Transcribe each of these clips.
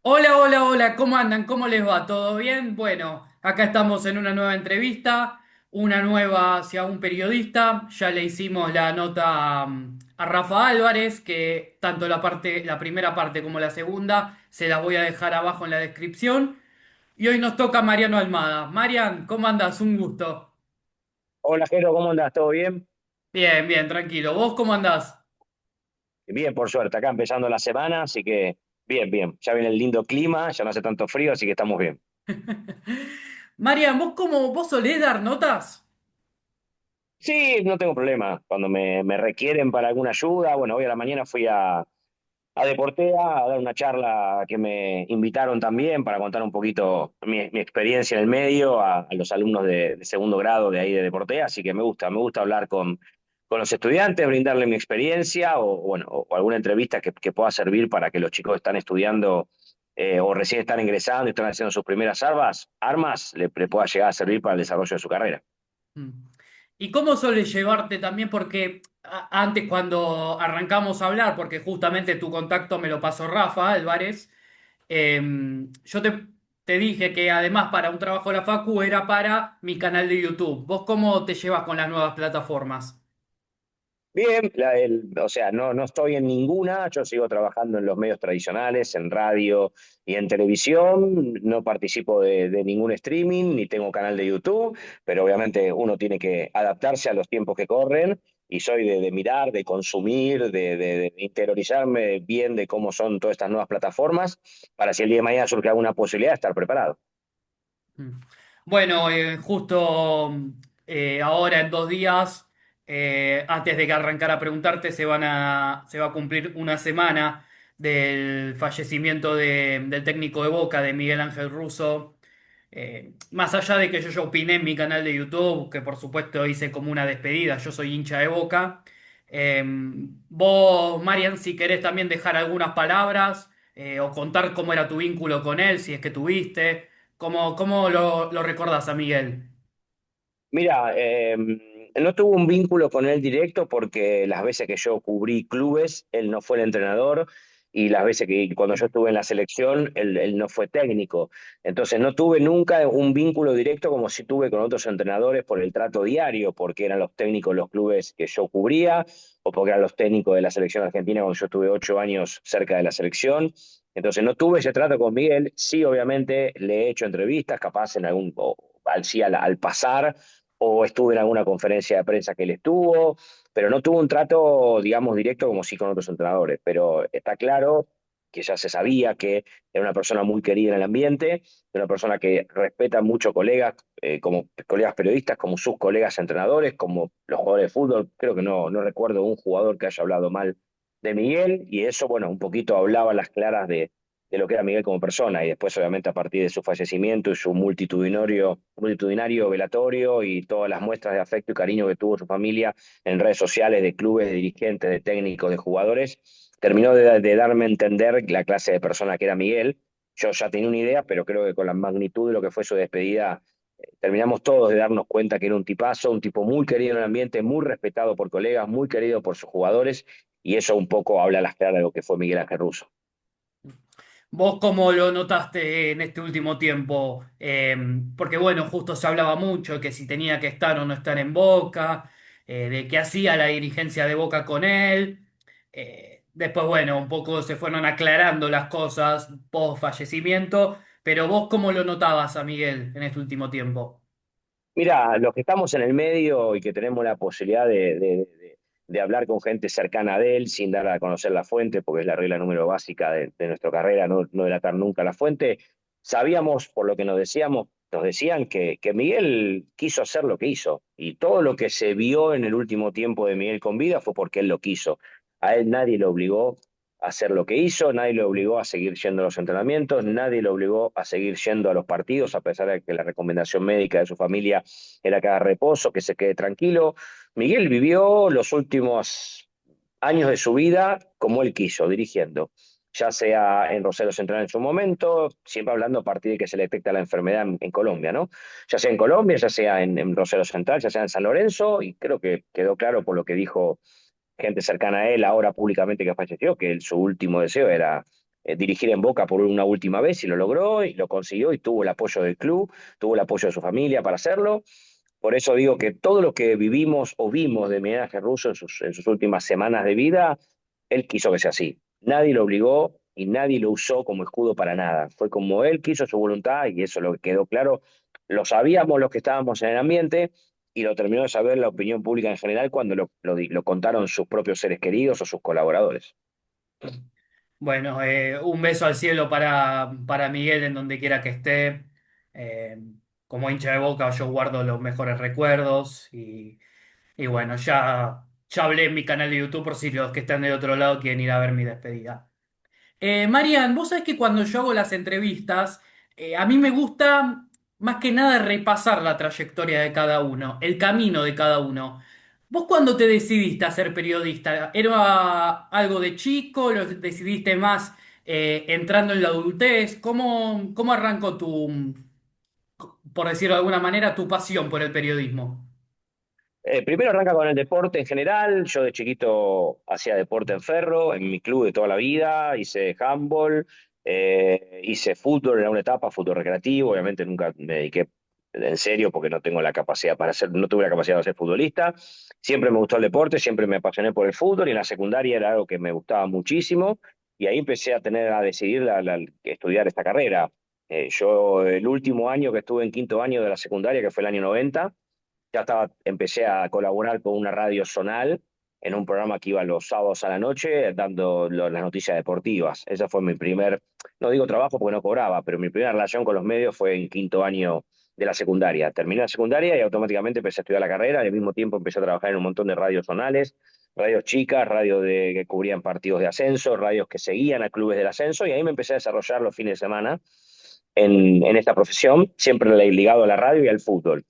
Hola, hola, hola, ¿cómo andan? ¿Cómo les va? ¿Todo bien? Bueno, acá estamos en una nueva entrevista, una nueva hacia un periodista. Ya le hicimos la nota a Rafa Álvarez, que tanto la primera parte como la segunda se las voy a dejar abajo en la descripción. Y hoy nos toca Mariano Almada. Marian, ¿cómo andas? Un gusto. Hola, Jero, ¿cómo andás? ¿Todo bien? Bien, bien, tranquilo. ¿Vos cómo andás? Bien, por suerte, acá empezando la semana, así que bien, bien. Ya viene el lindo clima, ya no hace tanto frío, así que estamos bien. Marian, ¿vos solés dar notas? Sí, no tengo problema. Cuando me requieren para alguna ayuda, bueno, hoy a la mañana fui a Deportea a dar una charla que me invitaron también para contar un poquito mi experiencia en el medio a los alumnos de segundo grado de ahí de Deportea, así que me gusta hablar con los estudiantes, brindarle mi experiencia o, bueno, o alguna entrevista que pueda servir para que los chicos que están estudiando o recién están ingresando y están haciendo sus primeras armas le pueda llegar a servir para el desarrollo de su carrera. Mm. ¿Y cómo suele llevarte también? Porque antes cuando arrancamos a hablar, porque justamente tu contacto me lo pasó Rafa Álvarez, yo te dije que además para un trabajo de la Facu era para mi canal de YouTube. ¿Vos cómo te llevas con las nuevas plataformas? Bien, o sea, no estoy en ninguna, yo sigo trabajando en los medios tradicionales, en radio y en televisión, no participo de ningún streaming, ni tengo canal de YouTube, pero obviamente uno tiene que adaptarse a los tiempos que corren y soy de mirar, de consumir, de interiorizarme bien de cómo son todas estas nuevas plataformas, para si el día de mañana surge alguna posibilidad, estar preparado. Mm. Bueno, justo ahora en 2 días, antes de que arrancara a preguntarte, se va a cumplir una semana del fallecimiento del técnico de Boca, de Miguel Ángel Russo. Más allá de que yo opiné en mi canal de YouTube, que por supuesto hice como una despedida, yo soy hincha de Boca. Eh, Vos, Marian, si querés también dejar algunas palabras o contar cómo era tu vínculo con él, si es que tuviste. ¿Cómo lo recordás a Miguel? Mira, no tuve un vínculo con él directo porque las veces que yo cubrí clubes, él no fue el entrenador y las veces que cuando yo estuve en la selección, él no fue técnico. Entonces no tuve nunca un vínculo directo como si tuve con otros entrenadores por el trato diario, porque eran los técnicos de los clubes que yo cubría o porque eran los técnicos de la selección argentina cuando yo estuve 8 años cerca de la selección. Entonces no tuve ese trato con Miguel. Sí, obviamente le he hecho entrevistas, capaz en algún, sí, al pasar o estuve en alguna conferencia de prensa que él estuvo, pero no tuvo un trato, digamos, directo como sí con otros entrenadores. Pero está claro que ya se sabía que era una persona muy querida en el ambiente, una persona que respeta mucho colegas, como colegas periodistas, como sus colegas entrenadores, como los jugadores de fútbol. Creo que no recuerdo un jugador que haya hablado mal de Miguel, y eso, bueno, un poquito hablaba a las claras de lo que era Miguel como persona, y después obviamente a partir de su fallecimiento y su multitudinario velatorio y todas las muestras de afecto y cariño que tuvo su familia en redes sociales, de clubes, de dirigentes, de técnicos, de jugadores, terminó de darme a entender la clase de persona que era Miguel. Yo ya tenía una idea, pero creo que con la magnitud de lo que fue su despedida, terminamos todos de darnos cuenta que era un tipazo, un tipo muy querido en el ambiente, muy respetado por colegas, muy querido por sus jugadores, y eso un poco habla a las claras de lo que fue Miguel Ángel Russo. ¿Vos cómo lo notaste en este último tiempo? Porque bueno, justo se hablaba mucho de que si tenía que estar o no estar en Boca, de qué hacía la dirigencia de Boca con él. Después, bueno, un poco se fueron aclarando las cosas post fallecimiento, pero vos cómo lo notabas a Miguel en este último tiempo. Mira, los que estamos en el medio y que tenemos la posibilidad de hablar con gente cercana a él sin dar a conocer la fuente, porque es la regla número básica de nuestra carrera, no delatar nunca la fuente, sabíamos por lo que nos decían que Miguel quiso hacer lo que hizo, y todo lo que se vio en el último tiempo de Miguel con vida fue porque él lo quiso. A él nadie lo obligó a hacer lo que hizo, nadie lo obligó a seguir yendo a los entrenamientos, nadie lo obligó a seguir yendo a los partidos, a pesar de que la recomendación médica de su familia era que haga reposo, que se quede tranquilo. Miguel vivió los últimos años de su vida como él quiso, dirigiendo, ya sea en Rosario Central en su momento, siempre hablando a partir de que se le detecta la enfermedad en Colombia, ¿no? Ya sea en Colombia, ya sea en Rosario Central, ya sea en San Lorenzo, y creo que quedó claro por lo que dijo gente cercana a él ahora públicamente que falleció, que su último deseo era dirigir en Boca por una última vez y lo logró y lo consiguió y tuvo el apoyo del club, tuvo el apoyo de su familia para hacerlo. Por eso digo que todo lo que vivimos o vimos de Miguel Ángel Russo en sus últimas semanas de vida, él quiso que sea así. Nadie lo obligó y nadie lo usó como escudo para nada. Fue como él quiso su voluntad y eso lo que quedó claro. Lo sabíamos los que estábamos en el ambiente y lo terminó de saber la opinión pública en general cuando lo contaron sus propios seres queridos o sus colaboradores. Bueno, un beso al cielo para Miguel en donde quiera que esté. Eh, Como hincha de Boca yo guardo los mejores recuerdos y bueno, ya hablé en mi canal de YouTube por si los que están del otro lado quieren ir a ver mi despedida. Marian, vos sabés que cuando yo hago las entrevistas, a mí me gusta más que nada repasar la trayectoria de cada uno, el camino de cada uno. ¿Vos cuando te decidiste a ser periodista? ¿Era algo de chico? ¿Lo decidiste más entrando en la adultez? ¿Cómo arrancó por decirlo de alguna manera, tu pasión por el periodismo? Primero arranca con el deporte en general. Yo de chiquito hacía deporte en Ferro, en mi club de toda la vida. Hice handball, hice fútbol en una etapa, fútbol recreativo. Obviamente nunca me dediqué en serio porque no tengo la capacidad para ser, no tuve la capacidad de ser futbolista. Siempre me gustó el deporte, siempre me apasioné por el fútbol y en la secundaria era algo que me gustaba muchísimo. Y ahí empecé a decidir estudiar esta carrera. Yo el último año que estuve en quinto año de la secundaria, que fue el año 90 ya estaba, empecé a colaborar con una radio zonal en un programa que iba los sábados a la noche dando las noticias deportivas. Ese fue mi primer, no digo trabajo porque no cobraba, pero mi primera relación con los medios fue en quinto año de la secundaria. Terminé la secundaria y automáticamente empecé a estudiar la carrera. Al mismo tiempo empecé a trabajar en un montón de radios zonales, radios chicas, radios que cubrían partidos de ascenso, radios que seguían a clubes del ascenso y ahí me empecé a desarrollar los fines de semana en esta profesión, siempre ligado a la radio y al fútbol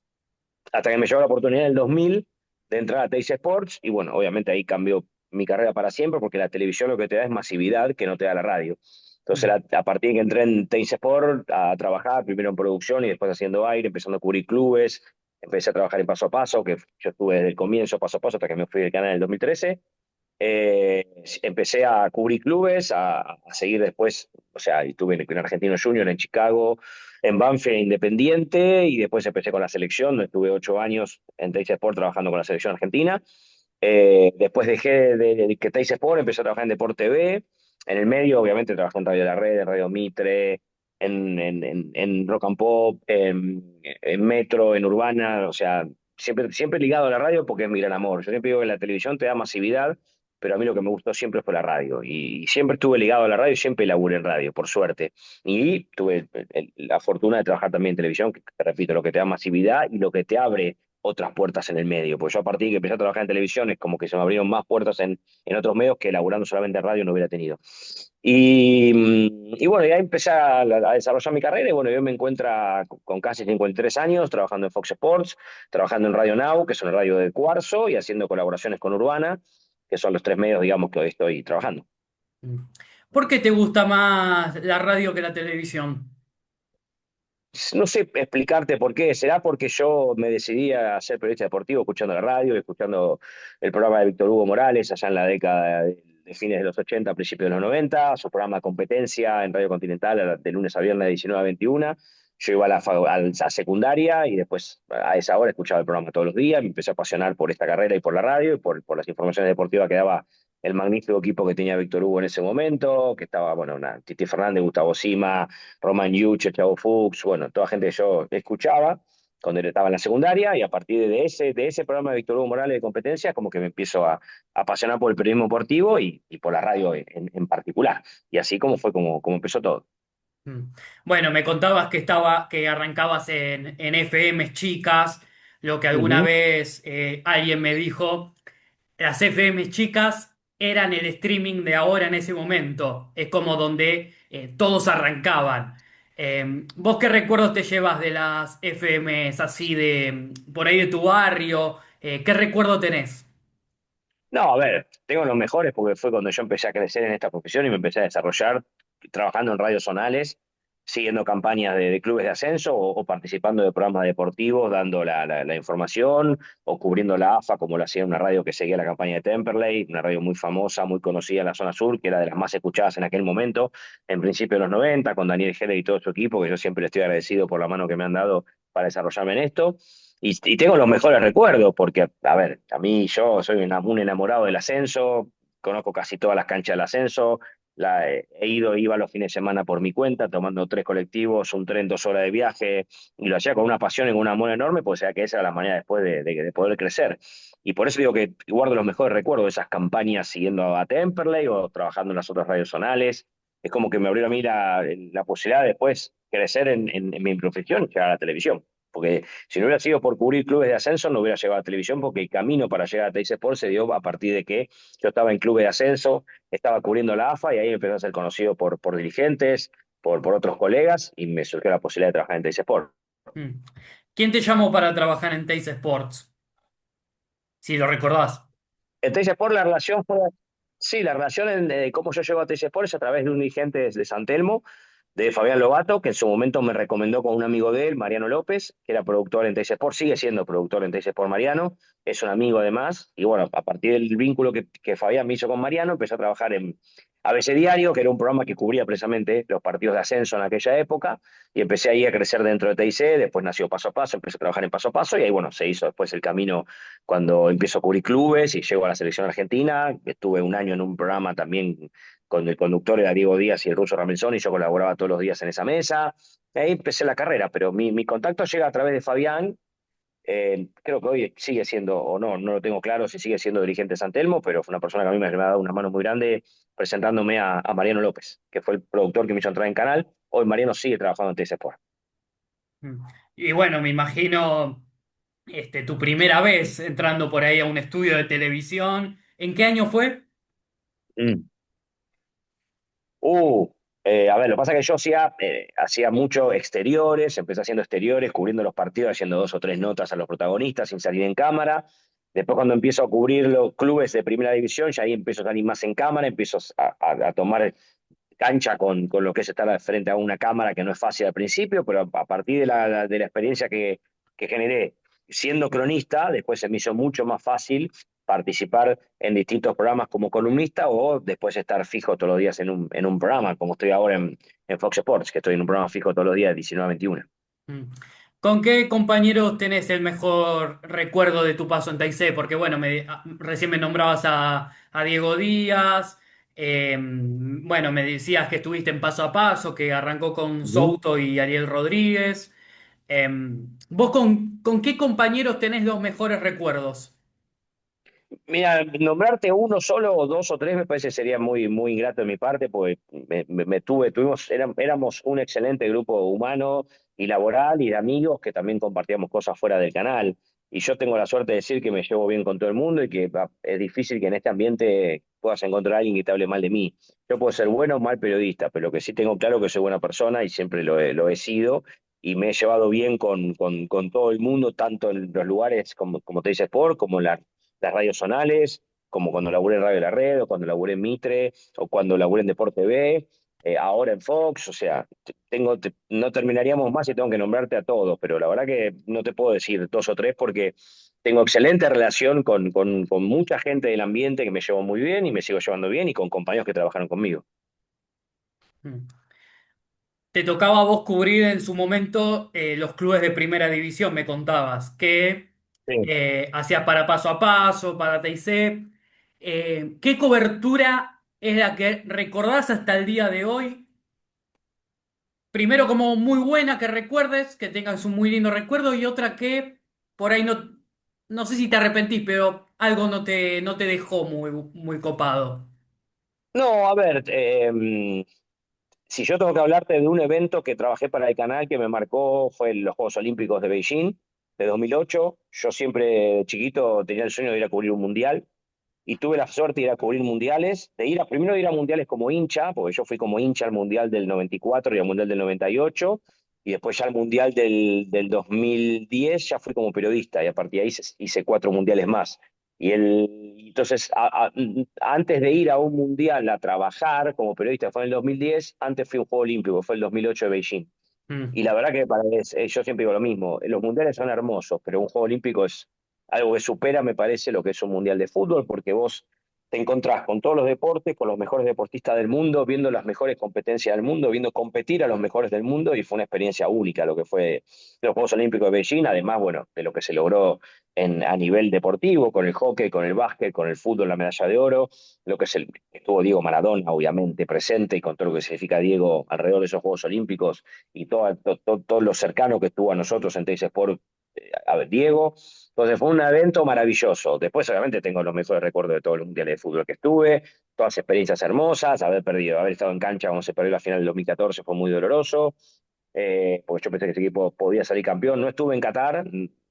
hasta que me llegó la oportunidad en el 2000 de entrar a Teis Sports y bueno, obviamente ahí cambió mi carrera para siempre porque la televisión lo que te da es masividad que no te da la radio. Entonces, a partir de que entré en Teis Sport a trabajar, primero en producción y después haciendo aire, empezando a cubrir clubes, empecé a trabajar en Paso a Paso, que yo estuve desde el comienzo Paso a Paso hasta que me fui del canal en el 2013 empecé a cubrir clubes, a seguir después, o sea, estuve en Argentino Junior, en Chicago, en Banfield Independiente, y después empecé con la selección, donde estuve 8 años en Teis Sport trabajando con la selección argentina. Después dejé de que Teis Sport, empecé a trabajar en Deporte B. En el medio, obviamente, trabajé en Radio La Red, en Radio Mitre, en Rock and Pop, en Metro, en Urbana, o sea, siempre ligado a la radio porque es mi gran amor. Yo siempre digo que la televisión te da masividad, pero a mí lo que me gustó siempre fue la radio. Y siempre estuve ligado a la radio y siempre laburé en radio, por suerte. Y tuve la fortuna de trabajar también en televisión, que te repito, lo que te da masividad y lo que te abre otras puertas en el medio. Pues yo a partir de que empecé a trabajar en televisión es como que se me abrieron más puertas en otros medios que laburando solamente en radio no hubiera tenido. Y bueno, ya empecé a desarrollar mi carrera y bueno, yo me encuentro con casi 53 años trabajando en Fox Sports, trabajando en Radio Now, que es una radio de Cuarzo, y haciendo colaboraciones con Urbana, que son los tres medios, digamos, que hoy estoy trabajando. ¿Por qué te gusta más la radio que la televisión? No sé explicarte por qué, será porque yo me decidí a ser periodista deportivo escuchando la radio, escuchando el programa de Víctor Hugo Morales allá en la década de fines de los 80, principios de los 90, su programa de competencia en Radio Continental de lunes a viernes de 19 a 21. Yo iba a la secundaria y después a esa hora escuchaba el programa todos los días, me empecé a apasionar por esta carrera y por la radio y por las informaciones deportivas que daba el magnífico equipo que tenía Víctor Hugo en ese momento, que estaba, bueno, Titi Fernández, Gustavo Sima, Roman Yuche, Chavo Fuchs, bueno, toda gente que yo escuchaba cuando él estaba en la secundaria y a partir de ese programa de Víctor Hugo Morales de competencia, como que me empiezo a apasionar por el periodismo deportivo y por la radio en particular. Y así como fue como empezó todo. Mm. Bueno, me contabas que arrancabas en FM chicas, lo que alguna Ujú. vez alguien me dijo, las FM chicas eran el streaming de ahora en ese momento. Es como donde todos arrancaban. ¿Vos qué recuerdos te llevas de las FMs así de por ahí de tu barrio? ¿Qué recuerdo tenés? No, a ver, tengo los mejores porque fue cuando yo empecé a crecer en esta profesión y me empecé a desarrollar trabajando en radios zonales. siguiendo campañas de clubes de ascenso o participando de programas deportivos, dando la información o cubriendo la AFA, como lo hacía una radio que seguía la campaña de Temperley, una radio muy famosa, muy conocida en la zona sur, que era de las más escuchadas en aquel momento, en principio de los 90 con Daniel Heller y todo su equipo, que yo siempre le estoy agradecido por la mano que me han dado para desarrollarme en esto. Y tengo los mejores recuerdos, porque, a ver, a mí yo soy un enamorado del ascenso, conozco casi todas las canchas del ascenso, iba los fines de semana por mi cuenta, tomando 3 colectivos, un tren, 2 horas de viaje, y lo hacía con una pasión y con un amor enorme, pues o sea que esa era la manera después de poder crecer. Y por eso digo que guardo los mejores recuerdos de esas campañas siguiendo a Temperley o trabajando en las otras radios zonales. Es como que me abrió a mí la posibilidad de después crecer en mi profesión, llegar a la televisión. Porque si no hubiera sido por cubrir clubes de ascenso, no hubiera llegado a la televisión, porque el camino para llegar a Teis Sport se dio a partir de que yo estaba en clubes de ascenso, estaba cubriendo la AFA y ahí empezó a ser conocido por dirigentes, por otros colegas y me surgió la posibilidad de trabajar en Teis Sport. Mm. ¿Quién te llamó para trabajar en Teis Sports? Si lo recordás. En Teis Sport la relación fue, sí, la relación de cómo yo llego a Teis Sport es a través de un dirigente de San Telmo, de Fabián Lobato, que en su momento me recomendó con un amigo de él, Mariano López, que era productor en Teis Sport, sigue siendo productor en Teis Sport Mariano, es un amigo además, y bueno, a partir del vínculo que Fabián me hizo con Mariano, empecé a trabajar en ABC Diario, que era un programa que cubría precisamente los partidos de ascenso en aquella época, y empecé ahí a crecer dentro de TIC, después nació Paso a Paso, empecé a trabajar en Paso a Paso, y ahí bueno, se hizo después el camino cuando empiezo a cubrir clubes y llego a la selección argentina, estuve un año en un programa también con el conductor era Diego Díaz y el ruso Ramenzón, y yo colaboraba todos los días en esa mesa. Ahí empecé la carrera, pero mi contacto llega a través de Fabián. Creo que hoy sigue siendo, o no, no lo tengo claro si sigue siendo dirigente de San Telmo, pero fue una persona que a mí me ha dado una mano muy grande presentándome a Mariano López, que fue el productor que me hizo entrar en canal. Hoy Mariano sigue trabajando en TC Sport. Mm. Y bueno, me imagino tu primera vez entrando por ahí a un estudio de televisión. ¿En qué año fue? Mm. Uh, a ver, lo que pasa es que yo hacía mucho exteriores, empecé haciendo exteriores, cubriendo los partidos, haciendo 2 o 3 notas a los protagonistas sin salir en cámara. Después cuando empiezo a cubrir los clubes de primera división, ya ahí empiezo a salir más en cámara, empiezo a tomar cancha con lo que es estar frente a una cámara, que no es fácil al principio, pero a partir de la experiencia que generé siendo cronista, después se me hizo mucho más fácil participar en distintos programas como columnista o después estar fijo todos los días en un programa, como estoy ahora en Fox Sports, que estoy en un programa fijo todos los días de 19 a 21. Mm. ¿Con qué compañeros tenés el mejor recuerdo de tu paso en Taizé? Porque bueno, recién me nombrabas a Diego Díaz, bueno, me decías que estuviste en Paso a Paso, que arrancó con Ujú. Souto y Ariel Rodríguez. ¿Vos con qué compañeros tenés los mejores recuerdos? Mira, nombrarte uno solo o 2 o 3 me parece sería muy, muy ingrato de mi parte, porque éramos un excelente grupo humano y laboral y de amigos que también compartíamos cosas fuera del canal. Y yo tengo la suerte de decir que me llevo bien con todo el mundo y que es difícil que en este ambiente puedas encontrar a alguien que te hable mal de mí. Yo puedo ser bueno o mal periodista, pero lo que sí tengo claro que soy buena persona y siempre lo he sido. Y me he llevado bien con todo el mundo, tanto en los lugares como te dice Sport, como en las radios zonales, como cuando laburé en Radio La Red, o cuando laburé en Mitre, o cuando laburé en Deporte B, ahora en Fox, o sea, no terminaríamos más si tengo que nombrarte a todos, pero la verdad que no te puedo decir 2 o 3 porque tengo excelente relación con mucha gente del ambiente que me llevo muy bien y me sigo llevando bien y con compañeros que trabajaron conmigo. Mm. Te tocaba a vos cubrir en su momento los clubes de primera división, me contabas, que Sí. hacías para Paso a Paso, para TIC. ¿Qué cobertura es la que recordás hasta el día de hoy? Primero como muy buena que recuerdes, que tengas un muy lindo recuerdo, y otra que por ahí no sé si te arrepentís, pero algo no te dejó muy copado. No, a ver, si yo tengo que hablarte de un evento que trabajé para el canal que me marcó, fue los Juegos Olímpicos de Beijing de 2008. Yo siempre de chiquito tenía el sueño de ir a cubrir un mundial y tuve la suerte de ir a cubrir mundiales, primero de ir a mundiales como hincha, porque yo fui como hincha al mundial del 94 y al mundial del 98, y después ya al mundial del 2010 ya fui como periodista, y a partir de ahí hice 4 mundiales más. Y Y entonces, antes de ir a un mundial a trabajar como periodista, fue en el 2010, antes fui a un Juego Olímpico, fue el 2008 de Beijing. Y Mm, la verdad que yo siempre digo lo mismo, los mundiales son hermosos, pero un Juego Olímpico es algo que supera, me parece, lo que es un mundial de fútbol, porque vos te encontrás con todos los deportes, con los mejores deportistas del mundo, viendo las mejores competencias del mundo, viendo competir a los mejores del mundo, y fue una experiencia única lo que fue los Juegos Olímpicos de Beijing, además, bueno, de lo que se logró a nivel deportivo, con el hockey, con el básquet, con el fútbol, la medalla de oro, lo que es estuvo Diego Maradona, obviamente, presente, y con todo lo que significa Diego alrededor de esos Juegos Olímpicos y todo lo cercano que estuvo a nosotros en Teis Sport, a ver, Diego. Entonces fue un evento maravilloso. Después, obviamente, tengo los mejores recuerdos de todos los mundiales de fútbol que estuve, todas experiencias hermosas, haber estado en cancha cuando se perdió la final del 2014 fue muy doloroso, porque yo pensé que ese equipo podía salir campeón. No estuve en Qatar,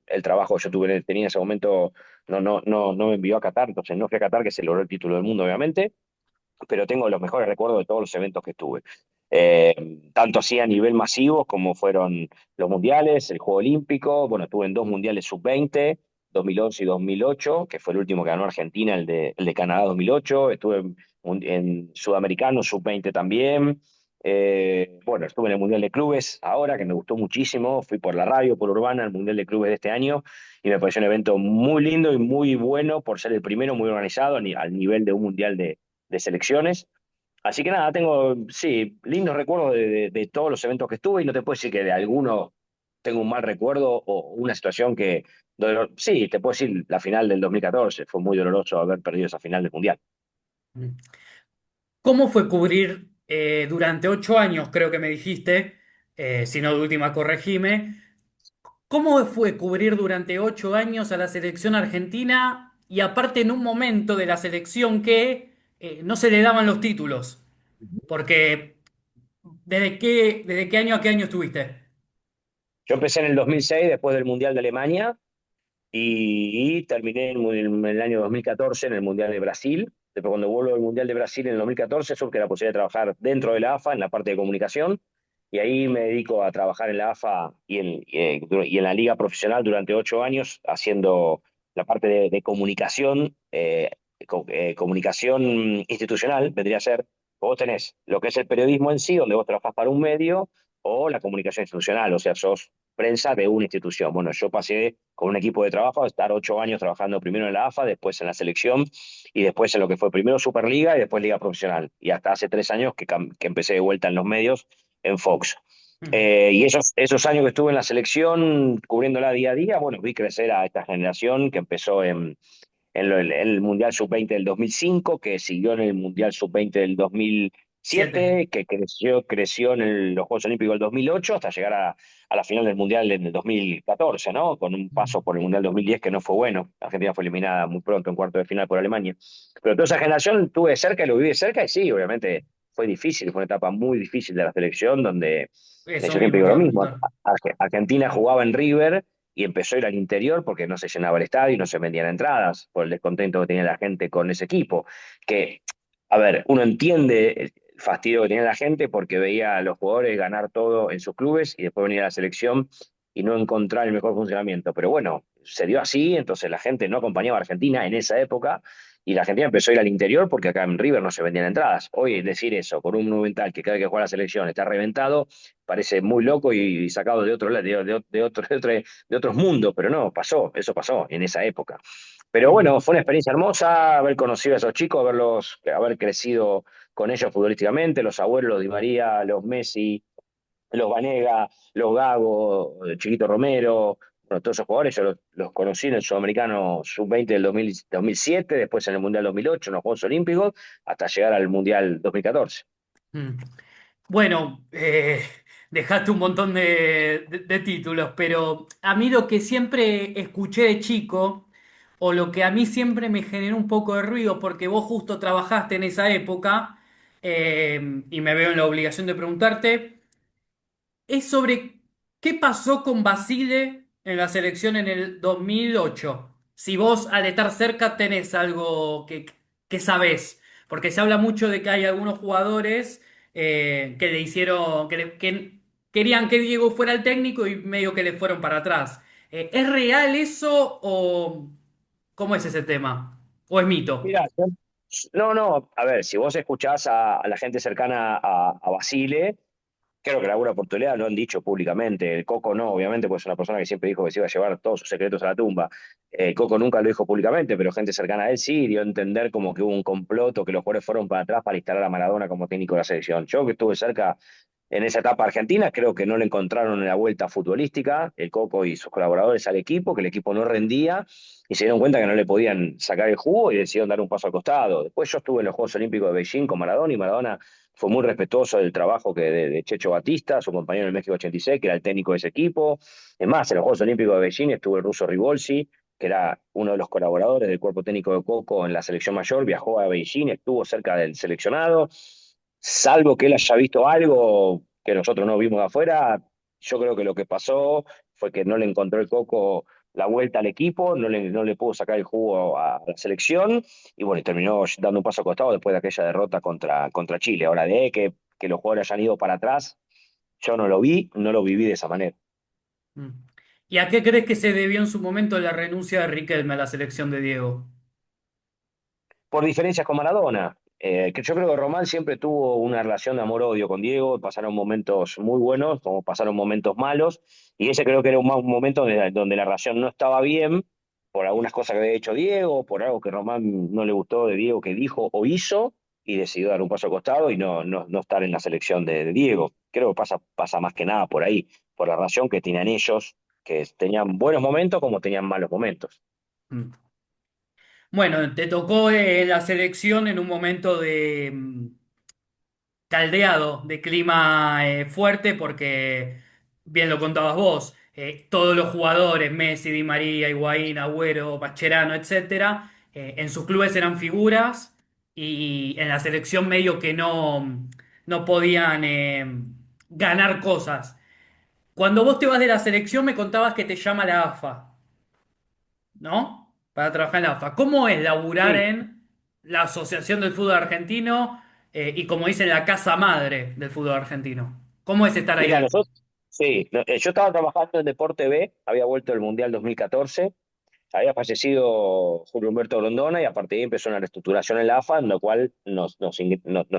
el trabajo que yo tenía en ese momento no me envió a Qatar, entonces no fui a Qatar, que se logró el título del mundo, obviamente, pero tengo los mejores recuerdos de todos los eventos que estuve. Eh, Tanto así a nivel masivo como fueron los mundiales, el Juego Olímpico, bueno, estuve en dos mundiales sub-20, 2011 y 2008, que fue el último que ganó Argentina, el de Canadá 2008, estuve en Sudamericano sub-20 también. Bueno, estuve en el Mundial de Clubes ahora, que me gustó muchísimo, fui por la radio, por Urbana, al Mundial de Clubes de este año, y me pareció un evento muy lindo y muy bueno por ser el primero, muy organizado al nivel de un Mundial de selecciones. Así que nada, tengo, sí, lindos recuerdos de todos los eventos que estuve y no te puedo decir que de alguno tengo un mal recuerdo o una situación que... Sí, te puedo decir la final del 2014, fue muy doloroso haber perdido esa final del Mundial. mm. ¿Cómo fue cubrir durante 8 años, creo que me dijiste, si no de última corregime, cómo fue cubrir durante 8 años a la selección argentina y aparte en un momento de la selección que no se le daban los títulos? Porque ¿desde qué año a qué año estuviste? Yo empecé en el 2006, después del Mundial de Alemania, y terminé en el año 2014 en el Mundial de Brasil. Después, cuando vuelvo al Mundial de Brasil en el 2014, surge la posibilidad de trabajar dentro de la AFA en la parte de comunicación. Y ahí me dedico a trabajar en la AFA y en la liga profesional durante 8 años, haciendo la parte de comunicación, comunicación institucional, vendría a ser, vos tenés lo que es el periodismo en sí, donde vos trabajás para un medio, o la comunicación institucional, o sea, sos prensa de una institución. Bueno, yo pasé con un equipo de trabajo a estar 8 años trabajando primero en la AFA, después en la selección y después en lo que fue primero Superliga y después Liga Profesional. Y hasta hace 3 años que empecé de vuelta en los medios en Fox. Mm, Y esos años que estuve en la selección, cubriéndola día a día, bueno, vi crecer a esta generación que empezó en el Mundial Sub-20 del 2005, que siguió en el Mundial Sub-20 del 7. 2007, que creció en los Juegos Olímpicos del 2008, hasta llegar a la final del Mundial en el 2014, ¿no? Con un paso por el Mundial 2010 que no fue bueno. Argentina fue eliminada muy pronto en cuarto de final por Alemania. Pero toda esa generación estuve cerca y lo viví de cerca, y sí, obviamente fue difícil, fue una etapa muy difícil de la selección, donde Eso yo siempre mismo digo te lo iba a mismo. preguntar. Argentina jugaba en River y empezó a ir al interior porque no se llenaba el estadio y no se vendían entradas por el descontento que tenía la gente con ese equipo. Que, a ver, uno entiende el fastidio que tenía la gente porque veía a los jugadores ganar todo en sus clubes y después venir a la selección y no encontrar el mejor funcionamiento. Pero bueno, se dio así, entonces la gente no acompañaba a Argentina en esa época y la Argentina empezó a ir al interior porque acá en River no se vendían entradas. Hoy decir eso con un monumental que cada vez que juega la selección está reventado, parece muy loco y sacado de otro, de otros mundos, pero no, pasó, eso pasó en esa época. Pero Mm, bueno, fue una experiencia hermosa haber conocido a esos chicos, haber crecido con ellos futbolísticamente, los abuelos, los Di María, los Messi, los Vanega, los Gago, el Chiquito Romero, bueno, todos esos jugadores yo los conocí en el Sudamericano Sub-20 del 2007, después en el Mundial 2008, en los Juegos Olímpicos, hasta llegar al Mundial 2014. mm. Bueno, dejaste un montón de títulos, pero a mí lo que siempre escuché de chico, o lo que a mí siempre me generó un poco de ruido, porque vos justo trabajaste en esa época, y me veo en la obligación de preguntarte, es sobre qué pasó con Basile en la selección en el 2008. Si vos al estar cerca tenés algo que sabés, porque se habla mucho de que hay algunos jugadores que le hicieron, que querían que Diego fuera el técnico y medio que le fueron para atrás. ¿Es real eso o cómo es ese tema? ¿O es mito? Mira, no, no, a ver, si vos escuchás a la gente cercana a Basile, creo que en alguna oportunidad lo han dicho públicamente. El Coco no, obviamente, pues es una persona que siempre dijo que se iba a llevar todos sus secretos a la tumba. El Coco nunca lo dijo públicamente, pero gente cercana a él sí dio a entender como que hubo un complot o que los jugadores fueron para atrás para instalar a Maradona como técnico de la selección. Yo que estuve cerca en esa etapa argentina, creo que no le encontraron en la vuelta futbolística, el Coco y sus colaboradores al equipo, que el equipo no rendía y se dieron cuenta que no le podían sacar el jugo y decidieron dar un paso al costado. Después yo estuve en los Juegos Olímpicos de Beijing con Maradona y Maradona fue muy respetuoso del trabajo de Checho Batista, su compañero en el México 86, que era el técnico de ese equipo. Es más, en los Juegos Olímpicos de Beijing estuvo el ruso Rivolsi, que era uno de los colaboradores del cuerpo técnico de Coco en la selección mayor, viajó a Beijing, estuvo cerca del seleccionado. Salvo que él haya visto algo que nosotros no vimos de afuera, yo creo que lo que pasó fue que no le encontró el Coco la vuelta al equipo, no le pudo sacar el jugo a la selección y bueno, y terminó dando un paso al costado después de aquella derrota contra Chile. Ahora, que los jugadores hayan ido para atrás, yo no lo vi, no lo viví de esa manera. Mm. ¿Y a qué crees que se debió en su momento la renuncia de Riquelme a la selección de Diego? Por diferencias con Maradona. Que yo creo que Román siempre tuvo una relación de amor-odio con Diego, pasaron momentos muy buenos, como pasaron momentos malos, y ese creo que era un momento donde la relación no estaba bien, por algunas cosas que había hecho Diego, por algo que Román no le gustó de Diego que dijo o hizo, y decidió dar un paso al costado y no estar en la selección de Diego. Creo que pasa más que nada por ahí, por la relación que tenían ellos, que tenían buenos momentos como tenían malos momentos. Mm. Bueno, te tocó la selección en un momento de caldeado, de clima fuerte, porque bien lo contabas vos, todos los jugadores, Messi, Di María, Higuaín, Agüero, Mascherano, etcétera, en sus clubes eran figuras y en la selección medio que no podían ganar cosas. Cuando vos te vas de la selección me contabas que te llama la AFA, ¿no? Para trabajar en la AFA. ¿Cómo es laburar Sí, en la Asociación del Fútbol Argentino y como dicen, la casa madre del fútbol argentino? ¿Cómo es estar mira, ahí? nosotros, sí, yo estaba trabajando en Deporte B, había vuelto del Mundial 2014, había fallecido Julio Humberto Grondona y a partir de ahí empezó una reestructuración en la AFA, en la cual nos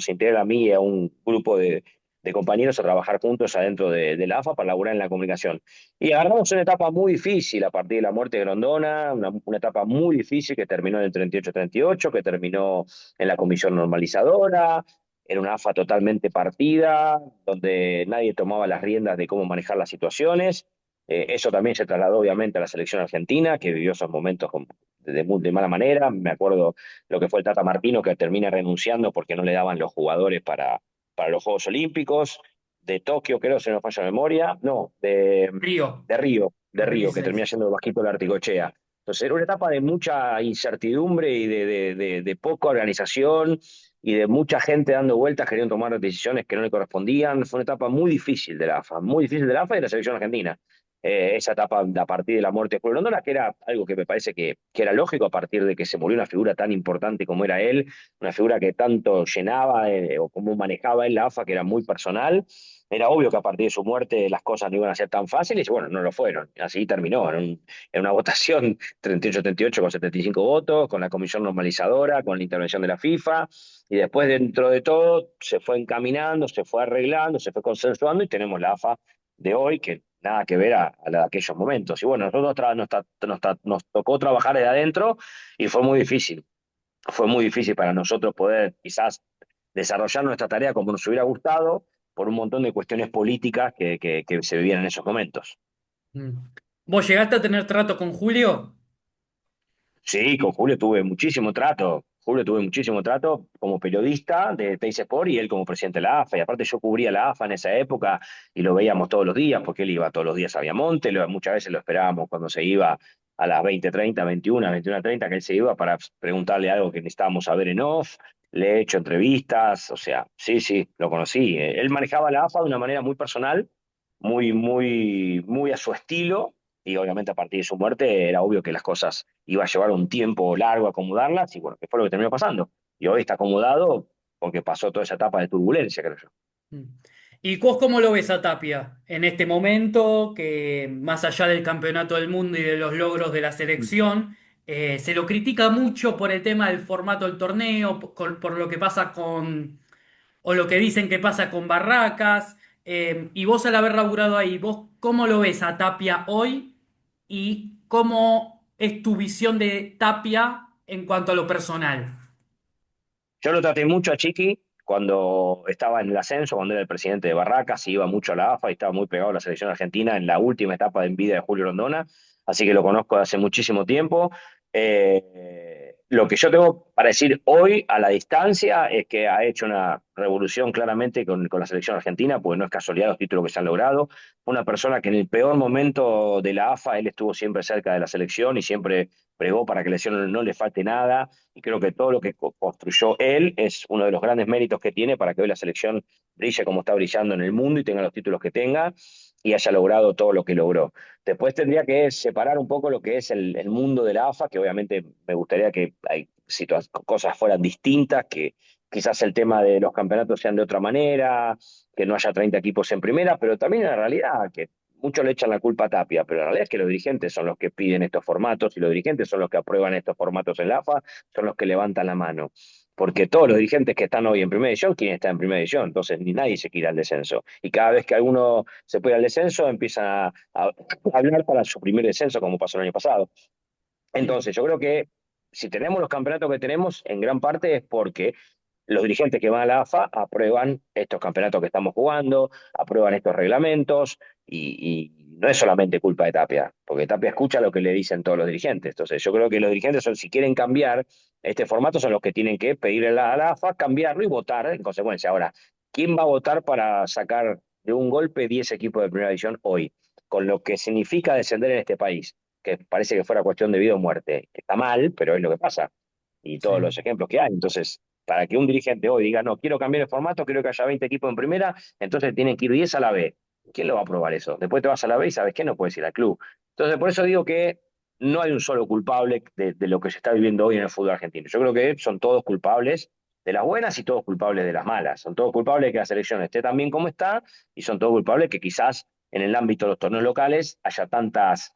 integra a mí y a un grupo de compañeros a trabajar juntos adentro de la AFA para laburar en la comunicación. Y agarramos una etapa muy difícil a partir de la muerte de Grondona, una etapa muy difícil que terminó en el 38-38, que terminó en la comisión normalizadora. Era una AFA totalmente partida, donde nadie tomaba las riendas de cómo manejar las situaciones. Eso también se trasladó obviamente a la selección argentina, que vivió esos momentos de mala manera. Me acuerdo lo que fue el Tata Martino, que termina renunciando porque no le daban los jugadores para los Juegos Olímpicos. De Tokio, creo, si no me falla la memoria. No, Río, de Río, que 2016. termina siendo el Vasquito de la Articochea. Entonces era una etapa de mucha incertidumbre y de poca organización y de mucha gente dando vueltas, queriendo tomar decisiones que no le correspondían. Fue una etapa muy difícil de la AFA, muy difícil de la AFA y de la selección argentina. Esa etapa a partir de la muerte de Julio Grondona, que era algo que me parece que era lógico a partir de que se murió una figura tan importante como era él, una figura que tanto llenaba o como manejaba él la AFA, que era muy personal. Era obvio que a partir de su muerte las cosas no iban a ser tan fáciles y bueno, no lo fueron. Así terminó, en una votación 38-38 con 75 votos, con la comisión normalizadora, con la intervención de la FIFA y después dentro de todo se fue encaminando, se fue arreglando, se fue consensuando y tenemos la AFA de hoy que nada que ver a la de aquellos momentos. Y bueno, nosotros nos tocó trabajar de adentro y fue muy difícil. Fue muy difícil para nosotros poder quizás desarrollar nuestra tarea como nos hubiera gustado por un montón de cuestiones políticas que se vivían en esos momentos. Mm. ¿Vos llegaste a tener trato con Julio? Sí, con Julio tuve muchísimo trato como periodista de Teis Sport y él como presidente de la AFA. Y aparte yo cubría la AFA en esa época y lo veíamos todos los días porque él iba todos los días a Viamonte, muchas veces lo esperábamos cuando se iba a las 20:30, 21:30 que él se iba para preguntarle algo que necesitábamos saber en off. Le he hecho entrevistas, o sea, sí, sí, lo conocí. Él manejaba la AFA de una manera muy personal, muy a su estilo y obviamente a partir de su muerte era obvio que las cosas iba a llevar un tiempo largo acomodarlas y bueno, que fue lo que terminó pasando. Y hoy está acomodado porque pasó toda esa etapa de turbulencia, creo yo. Mm. ¿Y vos cómo lo ves a Tapia en este momento, que más allá del campeonato del mundo y de los logros de la selección, Se lo critica mucho por el tema del formato del torneo, por lo que pasa o lo que dicen que pasa con Barracas. Y vos al haber laburado ahí, ¿vos cómo lo ves a Tapia hoy? ¿Y cómo es tu visión de Tapia en cuanto a lo personal? Yo lo traté mucho a Chiqui cuando estaba en el ascenso, cuando era el presidente de Barracas, iba mucho a la AFA y estaba muy pegado a la selección argentina en la última etapa de vida de Julio Rondona, así que lo conozco de hace muchísimo tiempo. Lo que yo tengo para decir hoy a la distancia es que ha hecho una revolución claramente con la selección argentina, porque no es casualidad los títulos que se han logrado. Una persona que en el peor momento de la AFA, él estuvo siempre cerca de la selección y siempre pregó para que la selección no le falte nada y creo que todo lo que construyó él es uno de los grandes méritos que tiene para que hoy la selección brille como está brillando en el mundo y tenga los títulos que tenga y haya logrado todo lo que logró. Después tendría que separar un poco lo que es el mundo de la AFA, que obviamente me gustaría que hay cosas fueran distintas, que quizás el tema de los campeonatos sean de otra manera, que no haya 30 equipos en primera, pero también en la realidad que muchos le echan la culpa a Tapia, pero la realidad es que los dirigentes son los que piden estos formatos y los dirigentes son los que aprueban estos formatos en la AFA, son los que levantan la mano. Porque todos los dirigentes que están hoy en primera división quieren estar en primera división, entonces ni nadie se quiere al descenso. Y cada vez que alguno se puede al descenso, empiezan a hablar para su primer descenso, como pasó el año pasado. Mm, Entonces, yo creo que si tenemos los campeonatos que tenemos, en gran parte es porque los dirigentes que van a la AFA aprueban estos campeonatos que estamos jugando, aprueban estos reglamentos y no es solamente culpa de Tapia, porque Tapia escucha lo que le dicen todos los dirigentes. Entonces, yo creo que los dirigentes son, si quieren cambiar este formato, son los que tienen que pedirle a la AFA cambiarlo y votar en consecuencia. Ahora, ¿quién va a votar para sacar de un golpe 10 equipos de primera división hoy? Con lo que significa descender en este país, que parece que fuera cuestión de vida o muerte. Está mal, pero es lo que pasa. Y sí. todos los ejemplos que hay. Entonces, para que un dirigente hoy diga, no, quiero cambiar el formato, quiero que haya 20 equipos en primera, entonces tienen que ir 10 a la B. ¿Quién lo va a aprobar eso? Después te vas a la B y sabes qué, no puedes ir al club. Entonces, por eso digo que no hay un solo culpable de lo que se está viviendo hoy en el fútbol argentino. Yo creo que son todos culpables de las buenas y todos culpables de las malas. Son todos culpables de que la selección esté tan bien como está y son todos culpables que quizás en el ámbito de los torneos locales haya tantas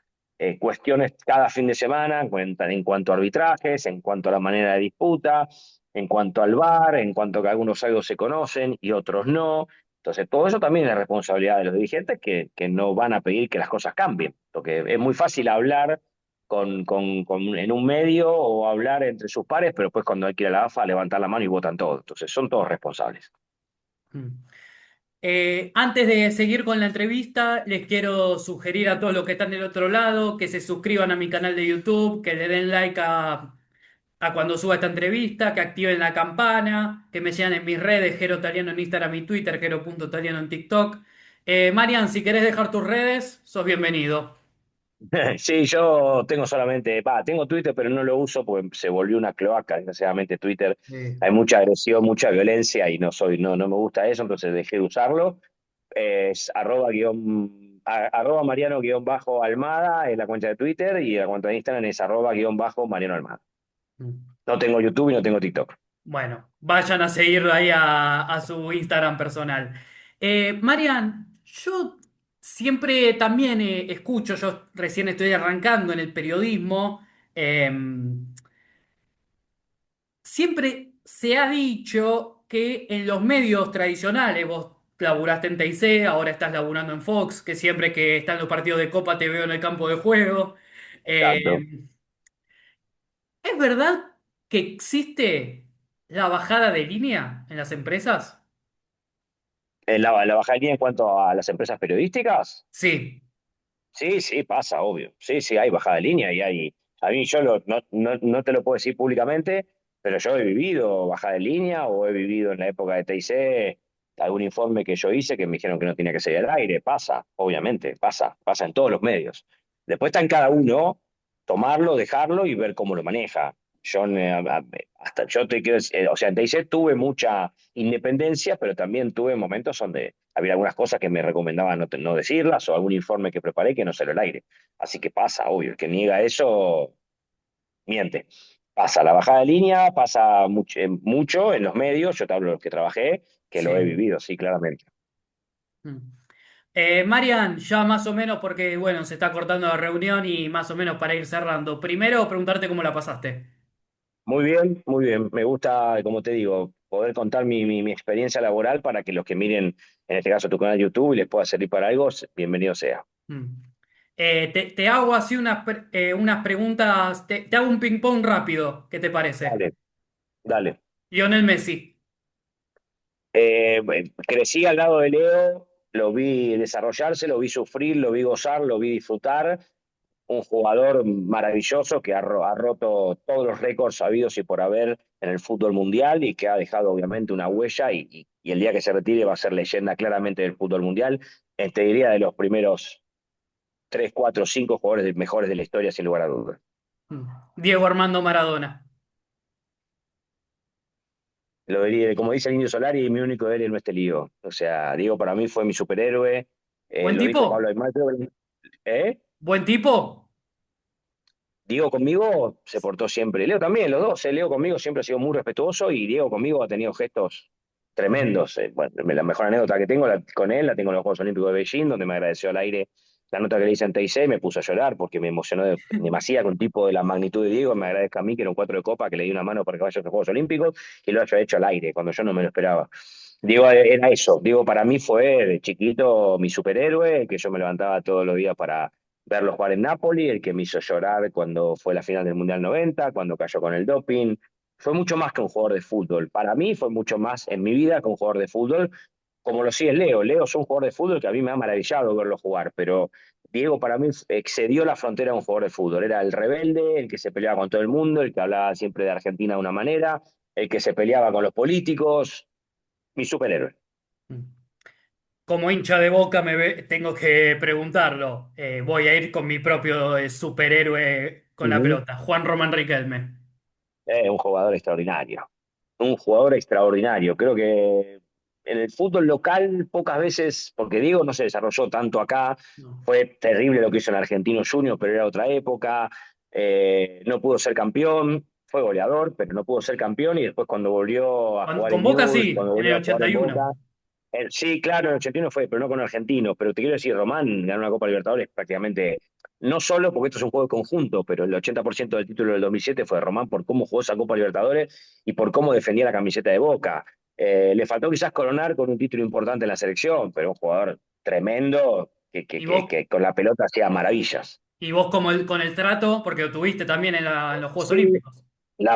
cuestiones cada fin de semana en cuanto a arbitrajes, en cuanto a la manera de disputa, en cuanto al VAR, en cuanto a que algunos algo se conocen y otros no. Entonces, todo eso también es responsabilidad de los dirigentes que no van a pedir que las cosas cambien, porque es muy fácil hablar en un medio o hablar entre sus pares, pero después cuando hay que ir a la AFA, levantar la mano y votan todos. Entonces, son todos responsables. Mm. Antes de seguir con la entrevista, les quiero sugerir a todos los que están del otro lado que se suscriban a mi canal de YouTube, que le den like a cuando suba esta entrevista, que activen la campana, que me sigan en mis redes, Jero Taliano en Instagram y Twitter, Jero.Taliano en TikTok. Marian, si querés dejar tus redes, sos bienvenido. Sí, yo tengo solamente, tengo Twitter, pero no lo uso porque se volvió una cloaca, desgraciadamente Twitter. Hay mucha agresión, mucha violencia y no me gusta eso, entonces dejé de usarlo. Es arroba Mariano guión bajo Almada en la cuenta de Twitter y la cuenta de Instagram es arroba guión bajo Mariano Almada. Mm. No tengo YouTube y no tengo TikTok. Bueno, vayan a seguirlo ahí a su Instagram personal. Marian, yo siempre también escucho, yo recién estoy arrancando en el periodismo, siempre se ha dicho que en los medios tradicionales, vos laburaste en TIC, ahora estás laburando en Fox, que siempre que están los partidos de Copa te veo en el campo de juego. Exacto. eh, ¿Es verdad que existe la bajada de línea en las empresas? La bajada de línea en cuanto a las empresas periodísticas. Sí. Sí, sí, pasa, obvio. Sí, sí, hay bajada de línea y hay. A mí no te lo puedo decir públicamente, pero yo he vivido bajada de línea o he vivido en la época de TIC algún informe que yo hice que me dijeron que no tenía que salir al aire. Pasa, obviamente, pasa en todos los medios. Después está en cada uno tomarlo, dejarlo y ver cómo lo maneja. Hasta yo te quiero decir, o sea, en TIC tuve mucha independencia, pero también tuve momentos donde había algunas cosas que me recomendaban no decirlas o algún informe que preparé que no salió al aire. Así que pasa, obvio, el que niega eso miente. Pasa la bajada de línea, pasa mucho en los medios, yo te hablo de los que trabajé, que lo he Sí. vivido, sí, claramente. Mm. Marian, ya más o menos porque, bueno, se está cortando la reunión y más o menos para ir cerrando. Primero, preguntarte cómo la pasaste. Muy bien, muy bien. Me gusta, como te digo, poder contar mi experiencia laboral para que los que miren, en este caso tu canal de YouTube, y les pueda servir para algo, bienvenido sea. Mm. Te hago así unas preguntas, te hago un ping-pong rápido, ¿qué te parece? Dale, dale. Lionel Messi. Crecí al lado de Leo, lo vi desarrollarse, lo vi sufrir, lo vi gozar, lo vi disfrutar. Un jugador maravilloso que ha roto todos los récords sabidos y por haber en el fútbol mundial y que ha dejado obviamente una huella y el día que se retire va a ser leyenda claramente del fútbol mundial. Te diría de los primeros 3, 4, 5 jugadores mejores de la historia sin lugar a dudas. Mm. Diego Armando Maradona. Lo diría, como dice el Indio Solari, mi único héroe no este lío. O sea, Diego para mí fue mi superhéroe. ¿Buen Lo dijo Pablo tipo? Aymar, creo ¿eh? ¿Buen tipo? Diego conmigo se portó siempre. Leo también, los dos. Leo conmigo siempre ha sido muy respetuoso y Diego conmigo ha tenido gestos Mm. tremendos. Bueno, la mejor anécdota que tengo con él la tengo en los Juegos Olímpicos de Beijing, donde me agradeció al aire la nota que le hice en TIC, me puso a llorar porque me emocionó demasiado que un tipo de la magnitud de Diego me agradezca a mí, que era un cuatro de copa, que le di una mano para que vaya a los Juegos Olímpicos y lo haya hecho al aire, cuando yo no me lo esperaba. Diego era eso. Diego para mí fue de chiquito mi superhéroe, que yo me levantaba todos los días para verlo jugar en Napoli, el que me hizo llorar cuando fue la final del Mundial 90, cuando cayó con el doping. Fue mucho más que un jugador de fútbol. Para mí fue mucho más en mi vida que un jugador de fútbol, como lo sigue Leo. Leo es un jugador de fútbol que a mí me ha maravillado verlo jugar, pero Diego para mí excedió la frontera de un jugador de fútbol. Era el rebelde, el que se peleaba con todo el mundo, el que hablaba siempre de Argentina de una manera, el que se peleaba con los políticos, mi superhéroe. Mm. Como hincha de Boca tengo que preguntarlo. Voy a ir con mi propio superhéroe con la Ujú. pelota, Juan Román Riquelme. Un jugador extraordinario. Un jugador extraordinario. Creo que en el fútbol local pocas veces, porque Diego no se desarrolló tanto acá, No. fue terrible lo que hizo en Argentino Junior, pero era otra época. No pudo ser campeón, fue goleador, pero no pudo ser campeón y después cuando volvió a jugar Con en Boca Newell's, sí, cuando en el volvió a jugar en 81. Boca, sí, claro, en el 81 fue, pero no con Argentinos. Pero te quiero decir, Román ganó una Copa Libertadores prácticamente, no solo porque esto es un juego de conjunto, pero el 80% del título del 2007 fue de Román por cómo jugó esa Copa Libertadores y por cómo defendía la camiseta de Boca. Le faltó quizás coronar con un título importante en la selección, pero un jugador tremendo Y vos, que con la pelota hacía maravillas. y vos como con el trato, porque lo tuviste también en los Juegos Sí, Olímpicos.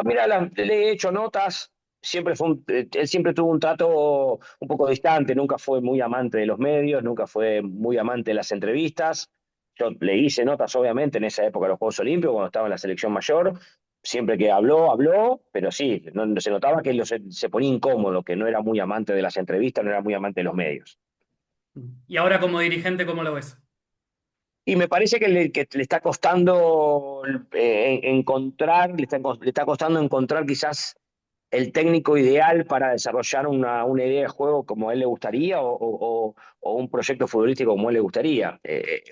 mira, le he hecho notas, siempre él siempre tuvo un trato un poco distante, nunca fue muy amante de los medios, nunca fue muy amante de las entrevistas. Yo le hice notas, obviamente, en esa época de los Juegos Olímpicos, cuando estaba en la selección mayor. Siempre que habló, habló, pero sí, se notaba que él se ponía incómodo, que no era muy amante de las entrevistas, no era muy amante de los medios. Y ahora como dirigente, ¿cómo lo ves? Y me parece que le está costando encontrar, le está costando encontrar quizás el técnico ideal para desarrollar una idea de juego como a él le gustaría o un proyecto futbolístico como a él le gustaría.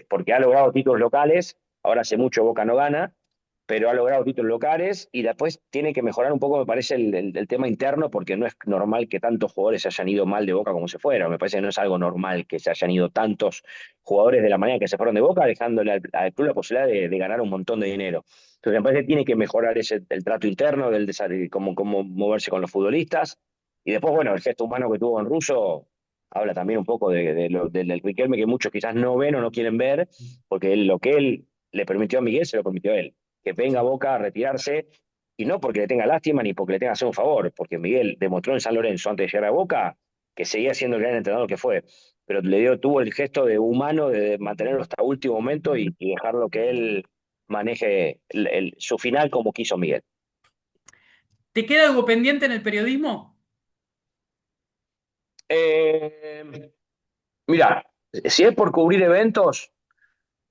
Porque ha logrado títulos locales, ahora hace mucho Boca no gana, pero ha logrado títulos locales y después tiene que mejorar un poco, me parece, el tema interno, porque no es normal que tantos jugadores se hayan ido mal de Boca como se fueron. Me parece que no es algo normal que se hayan ido tantos jugadores de la manera que se fueron de Boca, dejándole al club la posibilidad de ganar un montón de dinero. Entonces me parece que tiene que mejorar el trato interno, cómo moverse con los futbolistas. Y después, bueno, el gesto humano que tuvo con Russo habla también un poco del Riquelme que muchos quizás no ven o no quieren ver, porque lo que él le permitió a Miguel se lo permitió a él. Que venga a Sí. Boca a retirarse, y no porque le tenga lástima ni porque le tenga que hacer un favor, porque Miguel demostró en San Lorenzo antes de llegar a Boca que seguía siendo el gran entrenador que fue, pero tuvo el gesto de humano de mantenerlo hasta último momento y dejarlo que él maneje su final como quiso Miguel. ¿Te queda algo pendiente en el periodismo? Eh, Mira, si es por cubrir eventos,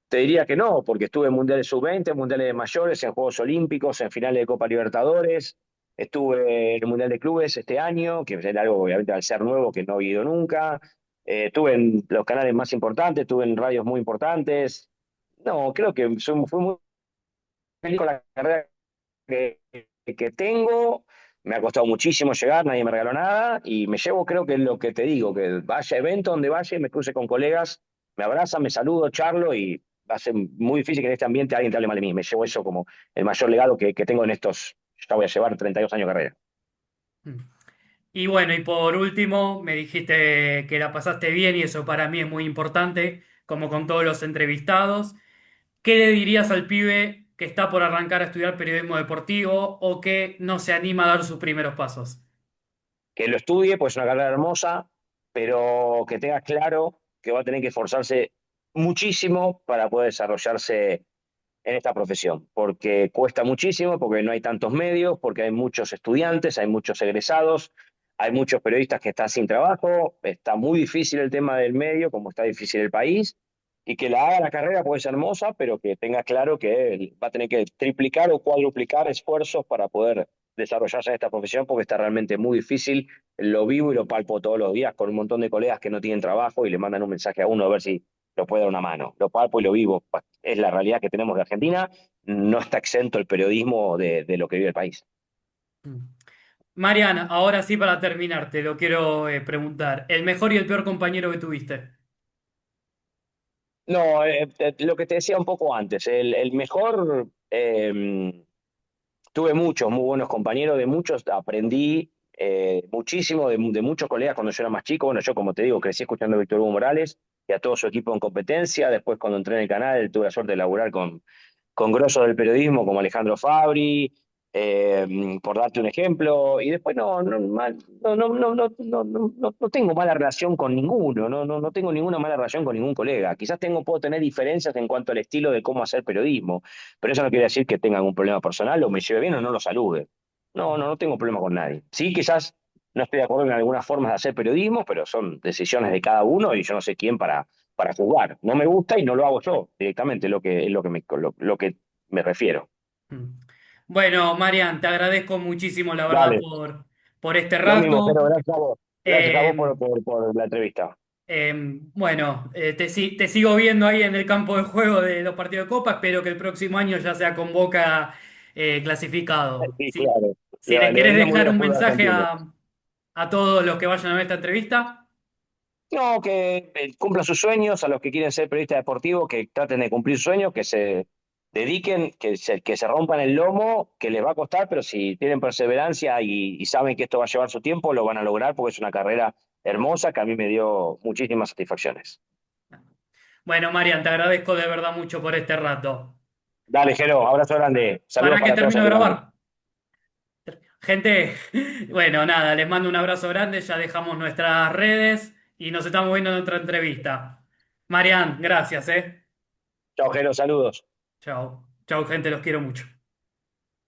te diría que no, porque estuve en Mundiales Sub-20, Mundiales de Mayores, en Juegos Olímpicos, en finales de Copa Libertadores, estuve en el Mundial de Clubes este año, que era algo obviamente al ser nuevo que no he ido nunca. Estuve en los canales más importantes, estuve en radios muy importantes. No, creo que fui muy feliz con la carrera que, que tengo. Me ha costado muchísimo llegar, nadie me regaló nada y me llevo, creo que lo que te digo, que vaya a evento donde vaya y me cruce con colegas. me abrazan, me saludo, charlo y va a ser muy difícil que en este ambiente alguien te hable mal de mí. Me llevo eso como el mayor legado que tengo en estos, ya voy a llevar 32 años de carrera. Mm. Y bueno, y por último, me dijiste que la pasaste bien y eso para mí es muy importante, como con todos los entrevistados. ¿Qué le dirías al pibe que está por arrancar a estudiar periodismo deportivo o que no se anima a dar sus primeros pasos? Que lo estudie, pues es una carrera hermosa, pero que tenga claro que va a tener que esforzarse muchísimo para poder desarrollarse en esta profesión, porque cuesta muchísimo, porque no hay tantos medios, porque hay muchos estudiantes, hay muchos egresados, hay muchos periodistas que están sin trabajo, está muy difícil el tema del medio, como está difícil el país, y que la haga la carrera puede ser hermosa, pero que tenga claro que va a tener que triplicar o cuadruplicar esfuerzos para poder desarrollarse en esta profesión, porque está realmente muy difícil. Lo vivo y lo palpo todos los días con un montón de colegas que no tienen trabajo y le mandan un mensaje a uno a ver si lo puede dar una mano. Lo palpo y lo vivo. Es la realidad que tenemos de Argentina. No está exento el periodismo de lo que vive el país. Mm. Mariana, ahora sí para terminar, te lo quiero preguntar. ¿El mejor y el peor compañero que tuviste? No, lo que te decía un poco antes, el mejor, tuve muchos muy buenos compañeros, de muchos aprendí muchísimo, de muchos colegas cuando yo era más chico. Bueno, yo como te digo, crecí escuchando a Víctor Hugo Morales y a todo su equipo en competencia. Después cuando entré en el canal tuve la suerte de laburar con grosos del periodismo como Alejandro Fabri, por darte un ejemplo, y después no tengo mala relación con ninguno, no tengo ninguna mala relación con ningún colega. Quizás puedo tener diferencias en cuanto al estilo de cómo hacer periodismo, pero eso no quiere decir que tenga algún problema personal o me lleve bien o no lo salude. No tengo problema con nadie. Sí, quizás no estoy de acuerdo en algunas formas de hacer periodismo, pero son decisiones de cada uno y yo no sé quién para jugar. No me gusta y no lo hago yo directamente, lo que me refiero. Mm. Bueno, Marian, te agradezco muchísimo, la verdad, Dale, por este lo mismo, rato. pero gracias a vos. Gracias a Eh, vos por la entrevista. bueno, te sigo viendo ahí en el campo de juego de los partidos de Copa. Espero que el próximo año ya sea con Boca clasificado. Sí, claro. Si le Le querés vendría muy bien dejar al un fútbol mensaje argentino. a todos los que vayan a ver esta entrevista. No, que cumplan sus sueños, a los que quieren ser periodistas deportivos, que traten de cumplir sueños, que se dediquen, que se rompan el lomo, que les va a costar, pero si tienen perseverancia y saben que esto va a llevar su tiempo, lo van a lograr porque es una carrera hermosa que a mí me dio muchísimas satisfacciones. Bueno, Marian, te agradezco de verdad mucho por este rato. Dale, Jero, abrazo grande. Saludos ¿Para qué para todos termino en de Durango. grabar? Gente, bueno, nada, les mando un abrazo grande, ya dejamos nuestras redes y nos estamos viendo en otra entrevista. Marian, gracias, ¿eh? Chao, Jero, saludos. Chao, chao, gente, los quiero mucho.